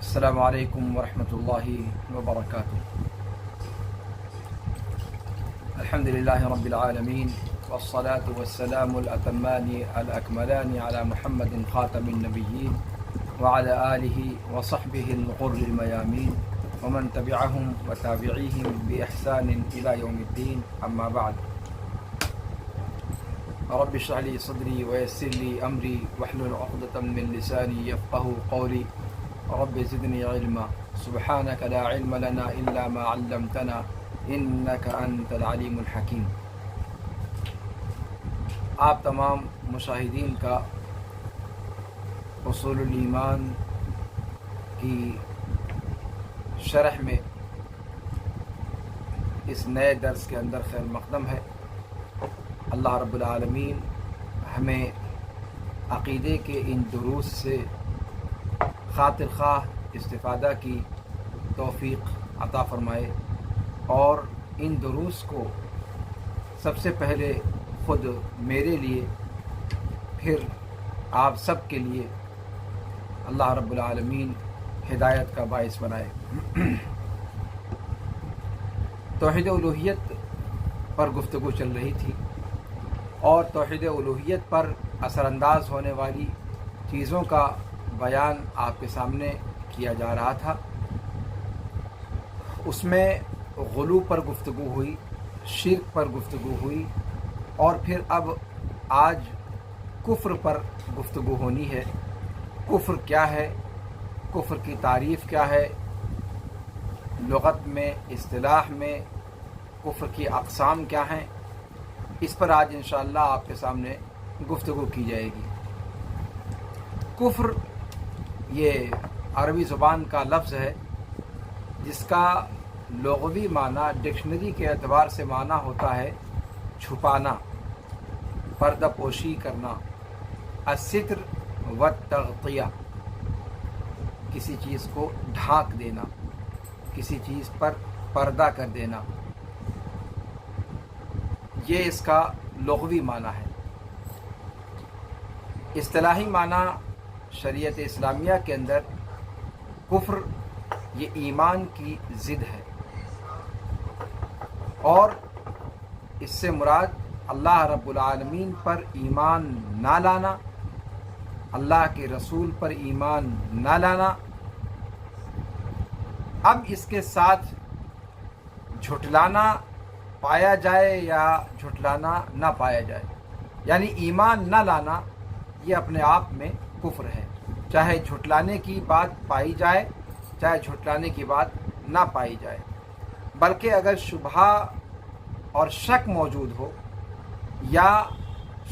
السلام علیکم ورحمۃ اللہ وبرکاتہ۔ الحمد للہ رب العالمین والصلاة والسلام الأتمان الأكملان على محمد خاتم النبیین وعلى آلہ وصحبہ الغر الميامین ومن تبعهم وتابعیہم بإحسان إلى یوم الدین، اما بعد۔ رب اشرح لي صدری ويسر لي أمری واحلل عقدة من لسانی يفقهوا قولی۔ رب زدنی علما سبحانک لا علم لنا الا ما علمتنا انک انت العلیم الحکیم۔ آپ تمام مشاہدین کا اصول الایمان کی شرح میں اس نئے درس کے اندر خیر مقدم ہے۔ اللہ رب العالمین ہمیں عقیدے کے ان دروس سے خاطر خواہ استفادہ کی توفیق عطا فرمائے، اور ان دروس کو سب سے پہلے خود میرے لیے پھر آپ سب کے لیے اللہ رب العالمین ہدایت کا باعث بنائے۔ توحید الوہیت پر گفتگو چل رہی تھی، اور توحید الوہیت پر اثر انداز ہونے والی چیزوں کا بیان آپ کے سامنے کیا جا رہا تھا۔ اس میں غلو پر گفتگو ہوئی، شرک پر گفتگو ہوئی، اور پھر اب آج کفر پر گفتگو ہونی ہے۔ کفر کیا ہے، کفر کی تعریف کیا ہے، لغت میں اصطلاح میں کفر کی اقسام کیا ہیں، اس پر آج انشاءاللہ آپ کے سامنے گفتگو کی جائے گی۔ کفر یہ عربی زبان کا لفظ ہے جس کا لغوی معنی ڈکشنری کے اعتبار سے معنی ہوتا ہے چھپانا، پردہ پوشی کرنا، الستر والتغطیہ، کسی چیز کو ڈھانک دینا، کسی چیز پر پردہ کر دینا، یہ اس کا لغوی معنی ہے۔ اصطلاحی معنی شریعت اسلامیہ کے اندر کفر یہ ایمان کی ضد ہے، اور اس سے مراد اللہ رب العالمین پر ایمان نہ لانا، اللہ کے رسول پر ایمان نہ لانا، اب اس کے ساتھ جھٹلانا پایا جائے یا جھٹلانا نہ پایا جائے، یعنی ایمان نہ لانا یہ اپنے آپ میں کفر ہے، چاہے جھٹلانے کی بات پائی جائے چاہے جھٹلانے کی بات نہ پائی جائے، بلکہ اگر شبہہ اور شک موجود ہو یا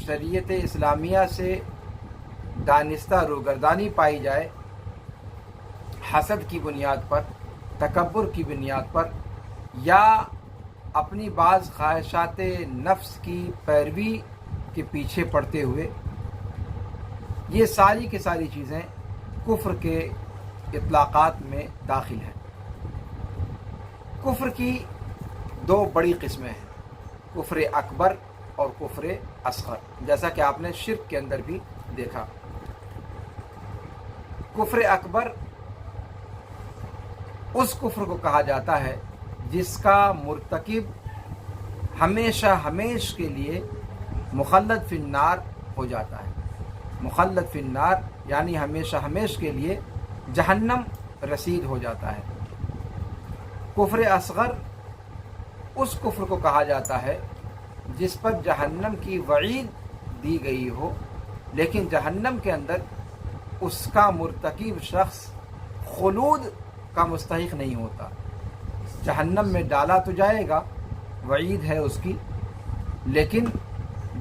شریعت اسلامیہ سے دانستہ روگردانی پائی جائے، حسد کی بنیاد پر، تکبر کی بنیاد پر، یا اپنی بعض خواہشات نفس کی پیروی کے پیچھے پڑتے ہوئے، یہ ساری کی ساری چیزیں کفر کے اطلاقات میں داخل ہیں۔ کفر کی دو بڑی قسمیں ہیں، کفر اکبر اور کفر اصغر، جیسا کہ آپ نے شرک کے اندر بھی دیکھا۔ کفر اکبر اس کفر کو کہا جاتا ہے جس کا مرتکب ہمیشہ ہمیش کے لیے مخلد فی النار ہو جاتا ہے۔ مخلد فی النار یعنی ہمیشہ ہمیش کے لیے جہنم رسید ہو جاتا ہے۔ کفر اصغر اس کفر کو کہا جاتا ہے جس پر جہنم کی وعید دی گئی ہو، لیکن جہنم کے اندر اس کا مرتکب شخص خلود کا مستحق نہیں ہوتا۔ جہنم میں ڈالا تو جائے گا، وعید ہے اس کی، لیکن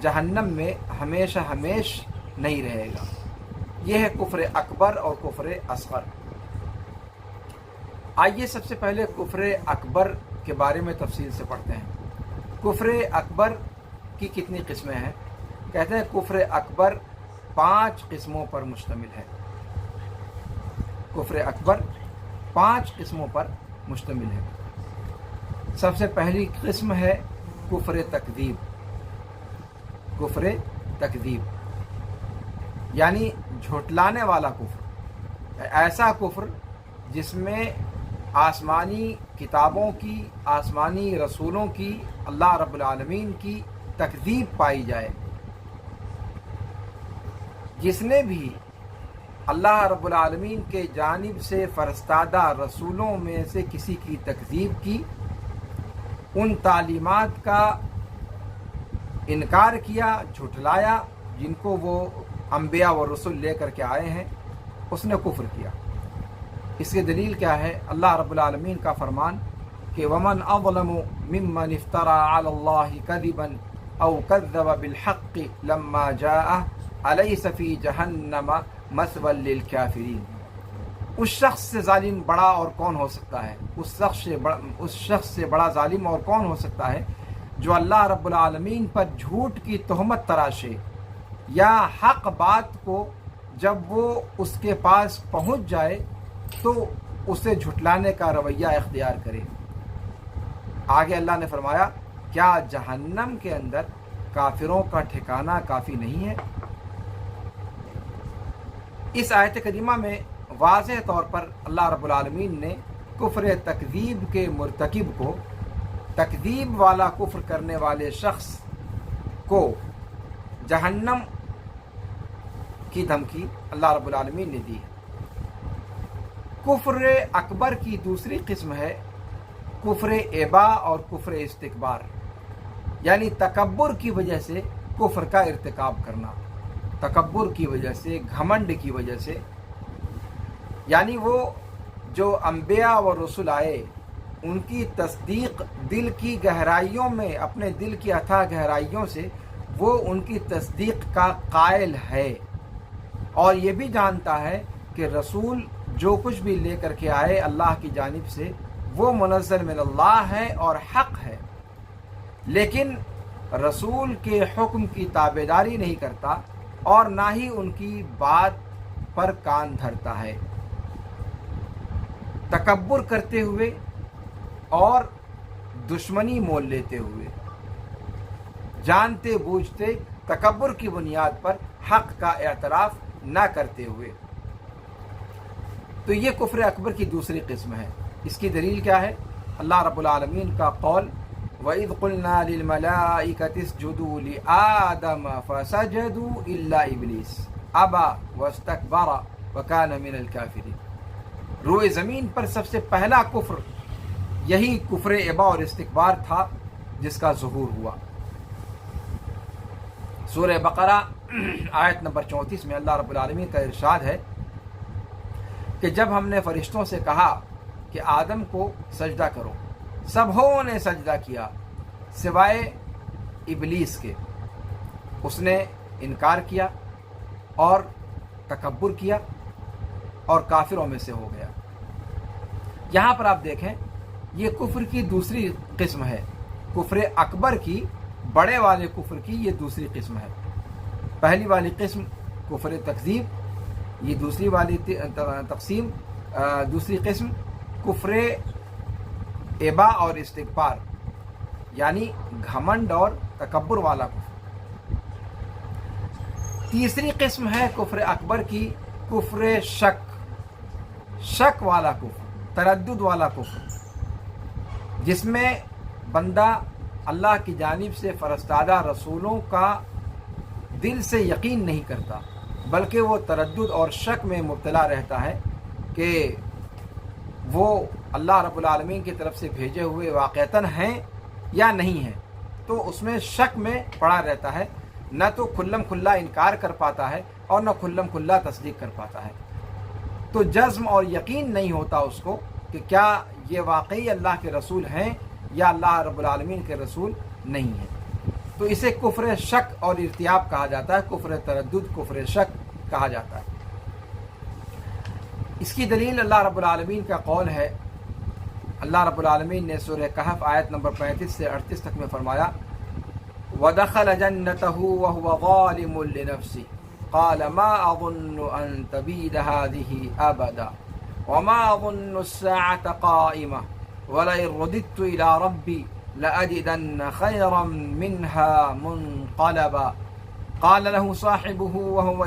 جہنم میں ہمیشہ ہمیش نہیں رہے گا۔ یہ ہے کفر اکبر اور کفر اصغر۔ آئیے سب سے پہلے کفر اکبر کے بارے میں تفصیل سے پڑھتے ہیں۔ کفر اکبر کی کتنی قسمیں ہیں؟ کہتے ہیں کفر اکبر 5 قسموں پر مشتمل ہے۔ کفر اکبر 5 قسموں پر مشتمل ہے۔ سب سے پہلی قسم ہے کفر تکذیب۔ کفر تکذیب یعنی جھٹلانے والا کفر، ایسا کفر جس میں آسمانی کتابوں کی، آسمانی رسولوں کی، اللہ رب العالمین کی تکذیب پائی جائے۔ جس نے بھی اللہ رب العالمین کے جانب سے فرستادہ رسولوں میں سے کسی کی تکذیب کی، ان تعلیمات کا انکار کیا، جھٹلایا جن کو وہ انبیاء و رسول لے کر کے آئے ہیں، اس نے کفر کیا۔ اس کی دلیل کیا ہے؟ اللہ رب العالمین کا فرمان کہ وَمَنْ أَظْلَمُ مِمَّنِ افْتَرَى عَلَى اللَّهِ كَذِبًا أَوْ كَذَّبَ بِالْحَقِّ لَمَّا جَاءَهُ أَلَيْسَ فِي جَهَنَّمَ مَثْوًى لِلْكَافِرِينَ۔ اس شخص سے ظالم بڑا اور کون ہو سکتا ہے؟ اس شخص سے بڑا ظالم اور کون ہو سکتا ہے جو اللہ رب العالمین پر جھوٹ کی تہمت تراشے، یا حق بات کو جب وہ اس کے پاس پہنچ جائے تو اسے جھٹلانے کا رویہ اختیار کرے۔ آگے اللہ نے فرمایا، کیا جہنم کے اندر کافروں کا ٹھکانہ کافی نہیں ہے؟ اس آیت کریمہ میں واضح طور پر اللہ رب العالمین نے کفر تکذیب کے مرتکب کو، تکذیب والا کفر کرنے والے شخص کو جہنم کی دھمکی اللہ رب العالمین نے دی ہے۔ کفر اکبر کی دوسری قسم ہے کفر ابا اور کفر استکبار، یعنی تکبر کی وجہ سے کفر کا ارتکاب کرنا، تکبر کی وجہ سے، گھمنڈ کی وجہ سے، یعنی وہ جو انبیاء و رسول آئے ان کی تصدیق دل کی گہرائیوں میں، اپنے دل کی اتھاہ گہرائیوں سے وہ ان کی تصدیق کا قائل ہے، اور یہ بھی جانتا ہے کہ رسول جو کچھ بھی لے کر کے آئے اللہ کی جانب سے وہ منزل من اللہ ہے اور حق ہے، لیکن رسول کے حکم کی تابعداری نہیں کرتا اور نہ ہی ان کی بات پر کان دھرتا ہے، تکبر کرتے ہوئے اور دشمنی مول لیتے ہوئے، جانتے بوجھتے تکبر کی بنیاد پر حق کا اعتراف نہ کرتے ہوئے۔ تو یہ کفر اکبر کی دوسری قسم ہے۔ اس کی دلیل کیا ہے؟ اللہ رب العالمین کا قول وَإِذْ قُلْنَا لِلْمَلَائِكَةِ اسْجُدُوا لِآدَمَ فَسَجَدُوا إِلَّا إِبْلِيسَ أَبَى وَاسْتَكْبَرَ وَكَانَ مِنَ الْكَافِرِينَ۔ روئے زمین پر سب سے پہلا کفر یہی کفر ابا اور استکبار تھا جس کا ظہور ہوا۔ سورہ بقرہ آیت نمبر 34 میں اللہ رب العالمین کا ارشاد ہے کہ جب ہم نے فرشتوں سے کہا کہ آدم کو سجدہ کرو، سبھوں نے سجدہ کیا سوائے ابلیس کے، اس نے انکار کیا اور تکبر کیا اور کافروں میں سے ہو گیا۔ یہاں پر آپ دیکھیں یہ کفر کی دوسری قسم ہے، کفر اکبر کی، بڑے والے کفر کی یہ دوسری قسم ہے۔ پہلی والی قسم کفر تکذیب، یہ دوسری والی دوسری قسم کفر ابا اور استکبار، یعنی گھمنڈ اور تکبر والا کفر۔ تیسری قسم ہے کفر اکبر کی کفر شک والا کفر، تردد والا کفر، جس میں بندہ اللہ کی جانب سے فرستادہ رسولوں کا دل سے یقین نہیں کرتا، بلکہ وہ تردد اور شک میں مبتلا رہتا ہے کہ وہ اللہ رب العالمین کی طرف سے بھیجے ہوئے واقعتاً ہیں یا نہیں ہیں، تو اس میں شک میں پڑا رہتا ہے، نہ تو کھلم کھلا انکار کر پاتا ہے اور نہ کھلم کھلا تصدیق کر پاتا ہے۔ تو جزم اور یقین نہیں ہوتا اس کو کہ کیا یہ واقعی اللہ کے رسول ہیں یا اللہ رب العالمین کے رسول نہیں ہیں، تو اسے کفر شک اور ارتیاب کہا جاتا ہے، کفر تردد، کفر شک کہا جاتا ہے۔ اس کی دلیل اللہ رب العالمین کا قول ہے۔ اللہ رب العالمین نے سورہ کہف آیت نمبر 35 سے 38 تک میں فرمایا وَدَخَلَ جَنَّتَهُ وَهُوَ ظَالِمٌ لِنَفْسِهِ قَالَ مَا أَظُنُّ أَن تَبِيدَ هَٰذِهِ أَبَدًا وَمَا أَظُنُّ السَّاعَةَ قَائِمَةً وَلَئِن رُّدِدتُّ إِلَىٰ رَبِّي لَأَجِدَنَّ خَيْرًا مِّنْهَا مُنقَلَبًا قَالَ لَهُ صَاحِبُهُ وَهُوَ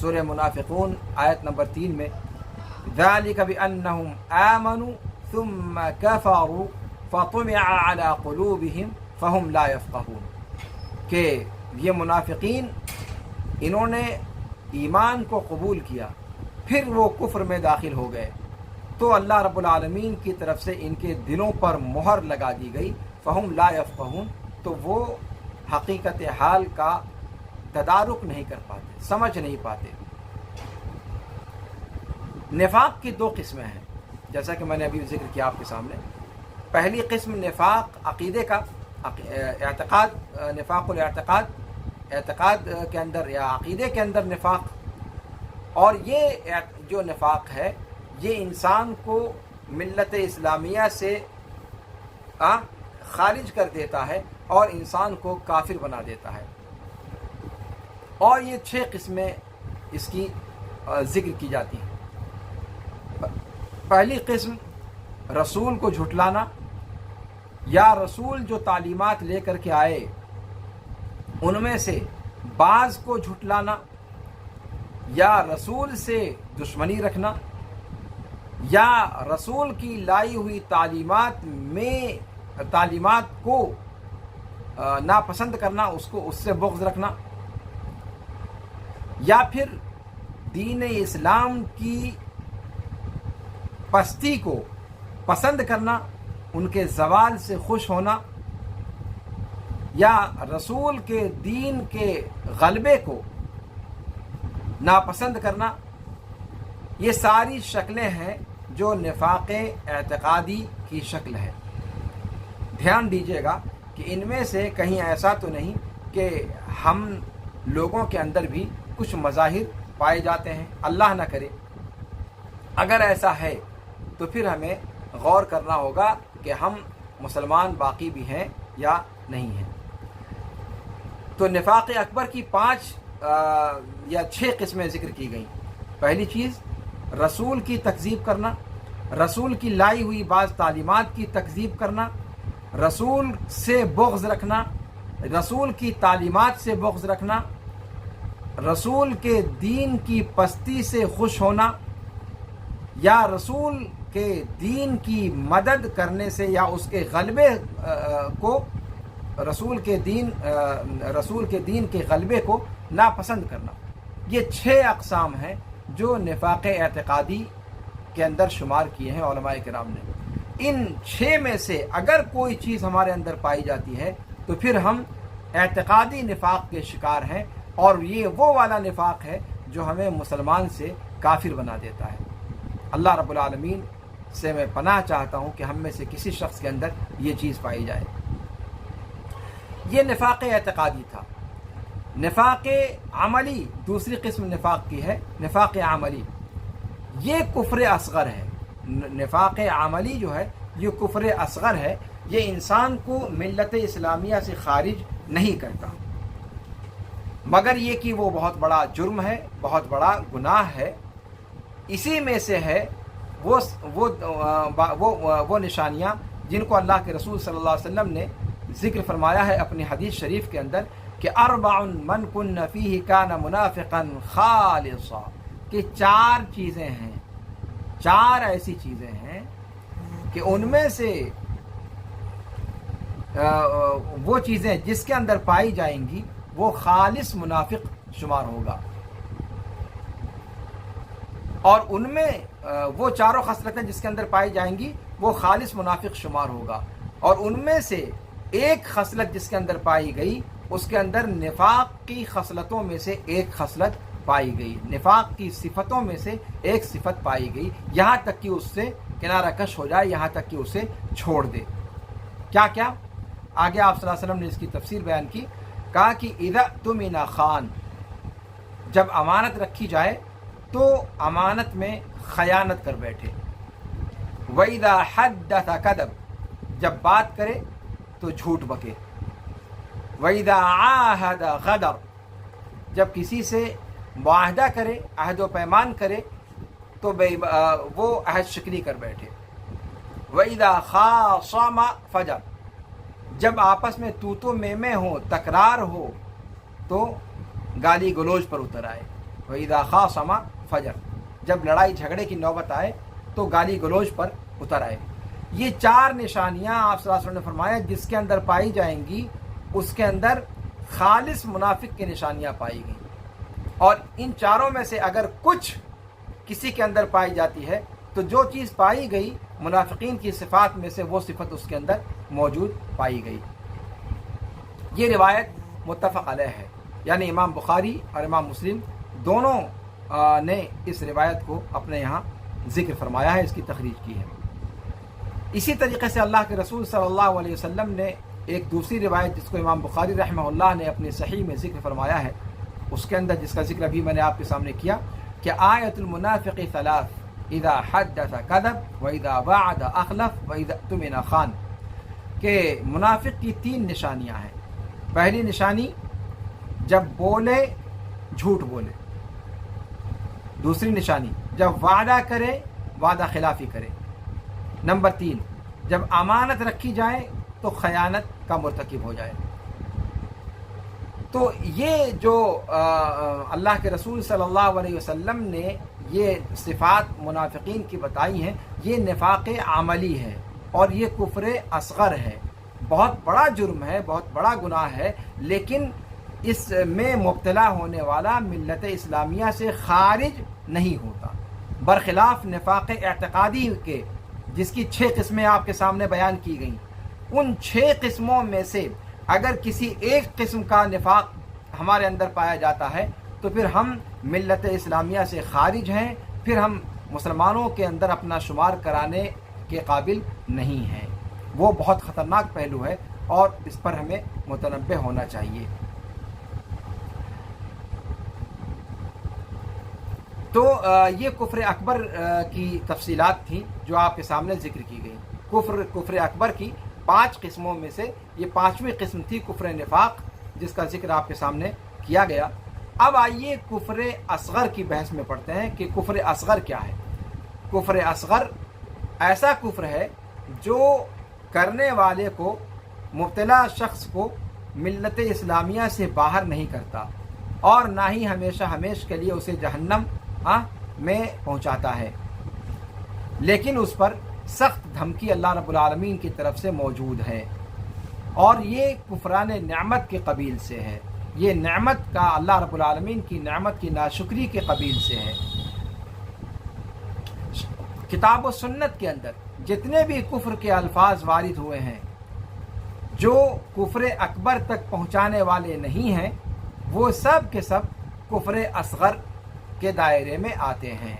سورہ منافقون آیت نمبر 3 میں ذَلِكَ بِأَنَّهُمْ آمَنُوا ثُمَّ كَفَرُوا فَطُبِعَ عَلَى قُلُوبِهِمْ فَهُمْ لَا يَفْقَهُونَ کہ یہ منافقین انہوں نے ایمان کو قبول کیا پھر وہ کفر میں داخل ہو گئے تو اللہ رب العالمین کی طرف سے ان کے دلوں پر مہر لگا دی گئی فَهُمْ لَا يَفْقَهُونَ تو وہ حقیقت حال کا تدارک نہیں کر پاتے، سمجھ نہیں پاتے۔ نفاق کی 2 قسمیں ہیں جیسا کہ میں نے ابھی ذکر کیا آپ کے سامنے۔ پہلی قسم نفاق عقیدے کا، اعتقاد، نفاق الاعتقاد، اعتقاد کے اندر یا عقیدے کے اندر نفاق، اور یہ جو نفاق ہے یہ انسان کو ملت اسلامیہ سے خارج کر دیتا ہے اور انسان کو کافر بنا دیتا ہے۔ اور یہ 6 قسمیں اس کی ذکر کی جاتی ہیں۔ پہلی قسم رسول کو جھٹلانا یا رسول جو تعلیمات لے کر کے آئے ان میں سے بعض کو جھٹلانا یا رسول سے دشمنی رکھنا یا رسول کی لائی ہوئی تعلیمات کو ناپسند کرنا، اس سے بغض رکھنا، یا پھر دین اسلام کی پستی کو پسند کرنا، ان کے زوال سے خوش ہونا، یا رسول کے دین کے غلبے کو ناپسند کرنا۔ یہ ساری شکلیں ہیں جو نفاق اعتقادی کی شکل ہے۔ دھیان دیجیے گا کہ ان میں سے کہیں ایسا تو نہیں کہ ہم لوگوں کے اندر بھی کچھ مظاہر پائے جاتے ہیں، اللہ نہ کرے۔ اگر ایسا ہے تو پھر ہمیں غور کرنا ہوگا کہ ہم مسلمان باقی بھی ہیں یا نہیں ہیں۔ تو نفاق اکبر کی 5 یا 6 قسمیں ذکر کی گئیں۔ پہلی چیز رسول کی تکذیب کرنا، رسول کی لائی ہوئی بعض تعلیمات کی تکذیب کرنا، رسول سے بغض رکھنا، رسول کی تعلیمات سے بغض رکھنا، رسول کے دین کی پستی سے خوش ہونا، یا رسول کے دین کی مدد کرنے سے یا اس کے غلبے کو رسول کے دین کے غلبے کو ناپسند کرنا۔ یہ 6 اقسام ہیں جو نفاق اعتقادی کے اندر شمار کیے ہیں علماء کرام نے۔ ان 6 میں سے اگر کوئی چیز ہمارے اندر پائی جاتی ہے تو پھر ہم اعتقادی نفاق کے شکار ہیں، اور یہ وہ والا نفاق ہے جو ہمیں مسلمان سے کافر بنا دیتا ہے۔ اللہ رب العالمین سے میں پناہ چاہتا ہوں کہ ہم میں سے کسی شخص کے اندر یہ چیز پائی جائے۔ یہ نفاق اعتقادی تھا۔ نفاق عملی، دوسری قسم نفاق کی ہے نفاق عملی۔ یہ کفر اصغر ہے۔ نفاق عملی جو ہے یہ کفر اصغر ہے، یہ انسان کو ملت اسلامیہ سے خارج نہیں کرتا، مگر یہ کہ وہ بہت بڑا جرم ہے، بہت بڑا گناہ ہے۔ اسی میں سے ہے وہ نشانیاں جن کو اللہ کے رسول صلی اللہ علیہ وسلم نے ذکر فرمایا ہے اپنی حدیث شریف کے اندر کہ 4 من کن فیہ کان منافقا خالصا، کہ 4 چیزیں ہیں، 4 ایسی چیزیں ہیں کہ ان میں سے وہ چیزیں جس کے اندر پائی جائیں گی وہ خالص منافق شمار ہوگا، اور ان میں وہ 4 خصلتیں جس کے اندر پائی جائیں گی وہ خالص منافق شمار ہوگا، اور ان میں سے ایک خصلت جس کے اندر پائی گئی اس کے اندر نفاق کی خصلتوں میں سے ایک خصلت پائی گئی، نفاق کی صفتوں میں سے ایک صفت پائی گئی، یہاں تک کہ اس سے کنارہ کش ہو جائے، یہاں تک کہ اسے چھوڑ دے۔ کیا کیا؟ آگے آپ صلی اللہ علیہ وسلم نے اس کی تفسیر بیان کی، کہا کہ اذا اؤتمن خان، جب امانت رکھی جائے تو امانت میں خیانت کر بیٹھے، وَإِذَا حَدَّثَ كَذَبَ، جب بات کرے تو جھوٹ بکے، وَإِذَا عَاهَدَ غَدَرَ، جب کسی سے معاہدہ کرے، عہد و پیمان کرے تو وہ عہد شکنی کر بیٹھے، وَإِذَا خَاصَمَ فَجَرَ، جب آپس میں تو میں ہو، تکرار ہو تو گالی گلوچ پر اتر آئے، وَإِذَا خَاصَمَ فَجَرَ، جب لڑائی جھگڑے کی نوبت آئے تو گالی گلوچ پر اتر آئے۔ یہ 4 نشانیاں آپ صلی اللہ علیہ وسلم نے فرمایا جس کے اندر پائی جائیں گی اس کے اندر خالص منافق کی نشانیاں پائی گئیں، اور ان 4 میں سے اگر کچھ کسی کے اندر پائی جاتی ہے تو جو چیز پائی گئی منافقین کی صفات میں سے وہ صفت اس کے اندر موجود پائی گئی۔ یہ روایت متفق علیہ ہے، یعنی امام بخاری اور امام مسلم دونوں نے اس روایت کو اپنے یہاں ذکر فرمایا ہے، اس کی تخریج کی ہے۔ اسی طریقے سے اللہ کے رسول صلی اللہ علیہ وسلم نے ایک دوسری روایت جس کو امام بخاری رحمہ اللہ نے اپنی صحیح میں ذکر فرمایا ہے، اس کے اندر جس کا ذکر ابھی میں نے آپ کے سامنے کیا کہ آیت المنافق 3 اذا حدث کذب واذا وعد اخلف واذا اؤتمن خان، کہ منافق کی 3 نشانیاں ہیں۔ پہلی نشانی جب بولے جھوٹ بولے، دوسری نشانی جب وعدہ کرے وعدہ خلافی کرے، نمبر 3 جب امانت رکھی جائے تو خیانت کا مرتکب ہو جائے۔ تو یہ جو اللہ کے رسول صلی اللہ علیہ وسلم نے یہ صفات منافقین کی بتائی ہیں، یہ نفاق عملی ہے اور یہ کفر اصغر ہے، بہت بڑا جرم ہے، بہت بڑا گناہ ہے، لیکن اس میں مبتلا ہونے والا ملت اسلامیہ سے خارج نہیں ہوتا، برخلاف نفاق اعتقادی کے جس کی 6 قسمیں آپ کے سامنے بیان کی گئیں۔ ان 6 قسموں میں سے اگر کسی ایک قسم کا نفاق ہمارے اندر پایا جاتا ہے تو پھر ہم ملت اسلامیہ سے خارج ہیں، پھر ہم مسلمانوں کے اندر اپنا شمار کرانے کے قابل نہیں ہیں۔ وہ بہت خطرناک پہلو ہے اور اس پر ہمیں متنبہ ہونا چاہیے۔ تو یہ کفر اکبر کی تفصیلات تھیں جو آپ کے سامنے ذکر کی گئی۔ کفر اکبر کی 5 قسموں میں سے یہ 5ویں قسم تھی کفر نفاق، جس کا ذکر آپ کے سامنے کیا گیا۔ اب آئیے کفر اصغر کی بحث میں پڑھتے ہیں کہ کفر اصغر کیا ہے۔ کفر اصغر ایسا کفر ہے جو کرنے والے کو، مبتلا شخص کو ملت اسلامیہ سے باہر نہیں کرتا اور نہ ہی ہمیشہ ہمیش کے لیے اسے جہنم میں پہنچاتا ہے، لیکن اس پر سخت دھمکی اللہ رب العالمین کی طرف سے موجود ہے، اور یہ کفران نعمت کے قبیل سے ہے۔ یہ نعمت کا، اللہ رب العالمین کی نعمت کی ناشکری کے قبیل سے ہے۔ کتاب و سنت کے اندر جتنے بھی کفر کے الفاظ وارد ہوئے ہیں جو کفر اکبر تک پہنچانے والے نہیں ہیں، وہ سب کے سب کفر اصغر کے دائرے میں آتے ہیں۔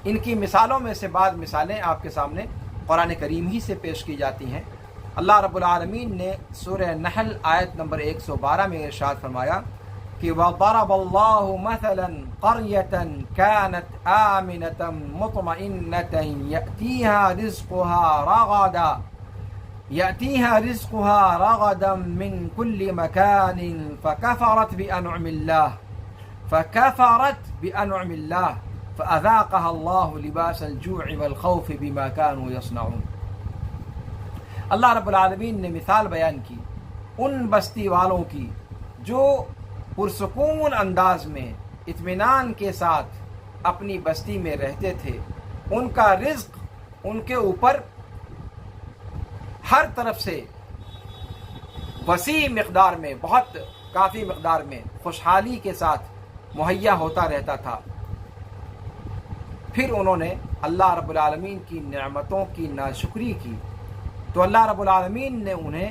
ان کی مثالوں میں سے بعض مثالیں آپ کے سامنے قرآن کریم ہی سے پیش کی جاتی ہیں۔ اللہ رب العالمین نے سورہ نحل آیت نمبر 112 میں ارشاد فرمایا کہ وَضَرَبَ اللَّهُ مَثَلًا قَرْيَةً كَانَتْ آمِنَةً مُطْمَئِنَّةً يَأْتِيهَا رِزْقُهَا رَغَدًا مِّن كُلِّ مَكَانٍ فَكَفَرَتْ بِأَنْعُمِ اللَّهِ فَأَذَاقَهَا اللَّهُ لِبَاسَ الْجُوعِ وَالْخَوْفِ بِمَا كَانُوا يَصْنَعُونَ۔ اللہ رب العالمین نے مثال بیان کی ان بستی والوں کی جو پرسکون انداز میں اطمینان کے ساتھ اپنی بستی میں رہتے تھے، ان کا رزق ان کے اوپر ہر طرف سے وسیع مقدار میں، بہت کافی مقدار میں خوشحالی کے ساتھ مہیا ہوتا رہتا تھا۔ پھر انہوں نے اللہ رب العالمین کی نعمتوں کی ناشکری کی تو اللہ رب العالمین نے انہیں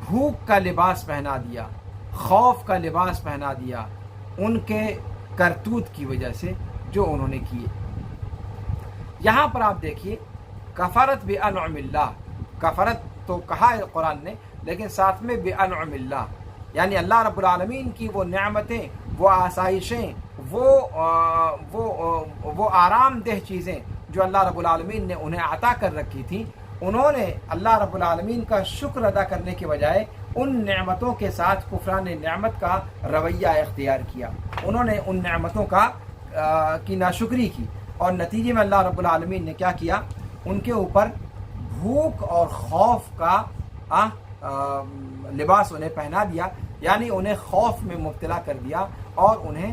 بھوک کا لباس پہنا دیا، خوف کا لباس پہنا دیا، ان کے کرتوت کی وجہ سے جو انہوں نے کیے۔ یہاں پر آپ دیکھیے کفرت بانعم اللہ، کفرت تو کہا ہے قرآن نے، لیکن ساتھ میں بانعم اللہ، یعنی اللہ رب العالمین کی وہ نعمتیں، وہ آسائشیں، وہ آرام دہ چیزیں جو اللہ رب العالمین نے انہیں عطا کر رکھی تھیں، انہوں نے اللہ رب العالمین کا شکر ادا کرنے کے بجائے ان نعمتوں کے ساتھ کفران نعمت کا رویہ اختیار کیا۔ انہوں نے ان نعمتوں کی ناشکری کی اور نتیجے میں اللہ رب العالمین نے کیا کیا؟ ان کے اوپر بھوک اور خوف کا لباس انہیں پہنا دیا، یعنی انہیں خوف میں مبتلا کر دیا اور انہیں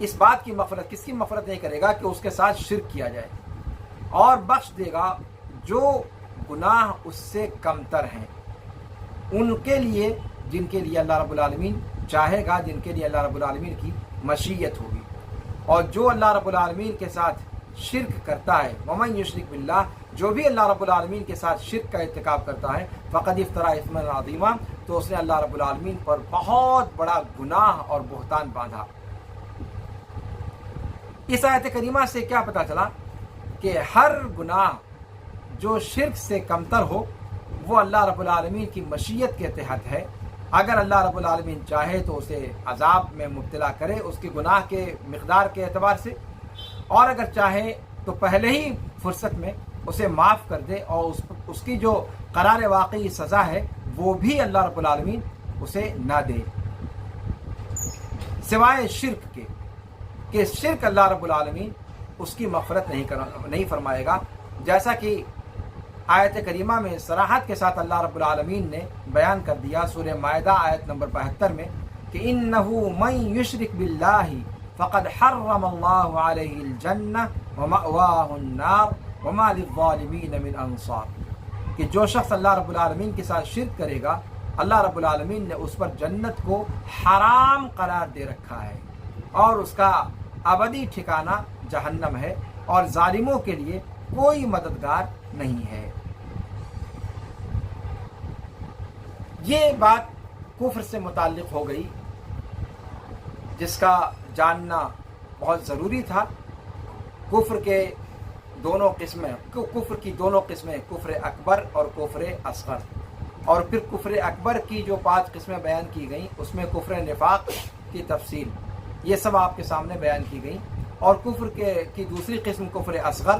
اس بات کی مغفرت کس کی مغفرت نہیں کرے گا کہ اس کے ساتھ شرک کیا جائے، اور بخش دے گا جو گناہ اس سے کمتر ہیں، ان کے لیے جن کے لیے اللہ رب العالمین چاہے گا، جن کے لیے اللہ رب العالمین کی مشیت ہوگی۔ اور جو اللہ رب العالمین کے ساتھ شرک کرتا ہے، ومن یشرک باللہ، جو بھی اللہ رب العالمین کے ساتھ شرک کا ارتکاب کرتا ہے، فقد افترى اثما عظیما، تو اس نے اللہ رب العالمین پر بہت بڑا گناہ اور بہتان باندھا۔ اس آیت کریمہ سے کیا پتہ چلا کہ ہر گناہ جو شرک سے کمتر ہو وہ اللہ رب العالمین کی مشیت کے تحت ہے۔ اگر اللہ رب العالمین چاہے تو اسے عذاب میں مبتلا کرے اس کے گناہ کے مقدار کے اعتبار سے، اور اگر چاہے تو پہلے ہی فرصت میں اسے معاف کر دے، اور اس کی جو قرار واقعی سزا ہے وہ بھی اللہ رب العالمین اسے نہ دے، سوائے شرک کے، کہ شرک اللہ رب العالمین اس کی مغفرت نہیں فرمائے گا، جیسا کہ آیت کریمہ میں صراحت کے ساتھ اللہ رب العالمین نے بیان کر دیا سورہ مائدہ آیت نمبر 72 میں کہ انه من یشرک باللہ فقد حرم اللہ علیہ الجنہ ومأواہ النار وما للظالمین من انصار، کہ جو شخص اللہ رب العالمین کے ساتھ شرک کرے گا، اللہ رب العالمین نے اس پر جنت کو حرام قرار دے رکھا ہے، اور اس کا ابدی ٹھکانہ جہنم ہے، اور ظالموں کے لیے کوئی مددگار نہیں ہے۔ یہ بات کفر سے متعلق ہو گئی، جس کا جاننا بہت ضروری تھا۔ کفر کی دونوں قسمیں، کفر اکبر اور کفر اصغر، اور پھر کفر اکبر کی جو 5 قسمیں بیان کی گئیں اس میں کفر نفاق کی تفصیل یہ سب آپ کے سامنے بیان کی گئی، اور کفر کی دوسری قسم کفر اصغر،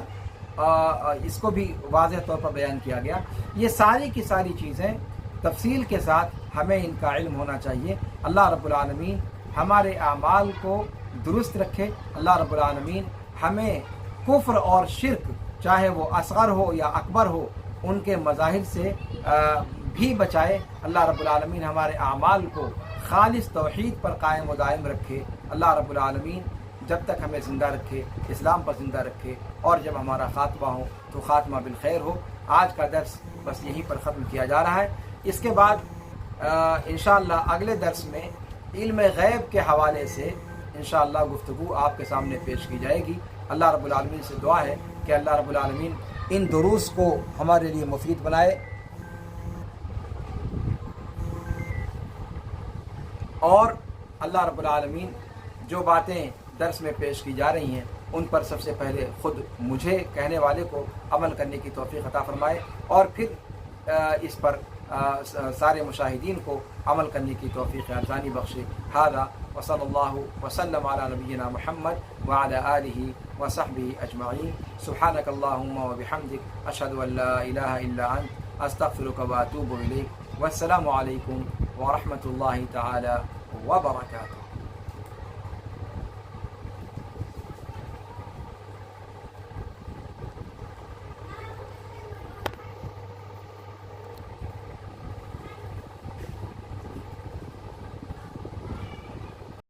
اس کو بھی واضح طور پر بیان کیا گیا۔ یہ ساری کی ساری چیزیں تفصیل کے ساتھ ہمیں ان کا علم ہونا چاہیے۔ اللہ رب العالمین ہمارے اعمال کو درست رکھے، اللہ رب العالمین ہمیں کفر اور شرک، چاہے وہ اصغر ہو یا اکبر ہو، ان کے مظاہر سے بھی بچائے۔ اللہ رب العالمین ہمارے اعمال کو خالص توحید پر قائم و دائم رکھے۔ اللہ رب العالمین جب تک ہمیں زندہ رکھے، اسلام پر زندہ رکھے، اور جب ہمارا خاتمہ ہو تو خاتمہ بالخیر ہو۔ آج کا درس بس یہیں پر ختم کیا جا رہا ہے۔ اس کے بعد انشاءاللہ اگلے درس میں علم غیب کے حوالے سے انشاءاللہ گفتگو آپ کے سامنے پیش کی جائے گی۔ اللہ رب العالمین سے دعا ہے کہ اللہ رب العالمین ان دروس کو ہمارے لیے مفید بنائے، اور اللہ رب العالمین جو باتیں درس میں پیش کی جا رہی ہیں ان پر سب سے پہلے خود مجھے کہنے والے کو عمل کرنے کی توفیق عطا فرمائے، اور پھر اس پر سارے مشاہدین کو عمل کرنے کی توفیق ارزانی بخشے۔ ھذا وصلی اللہ وسلم علی نبینا محمد وعلی آلہ وصحبہ اجمعین۔ سبحانک اللہم وبحمدک، اشہد ان لا الہ الا انت، استغفرک واتوب الیک۔ والسلام علیکم ورحمۃ اللہ تعالی وبرکاتہ۔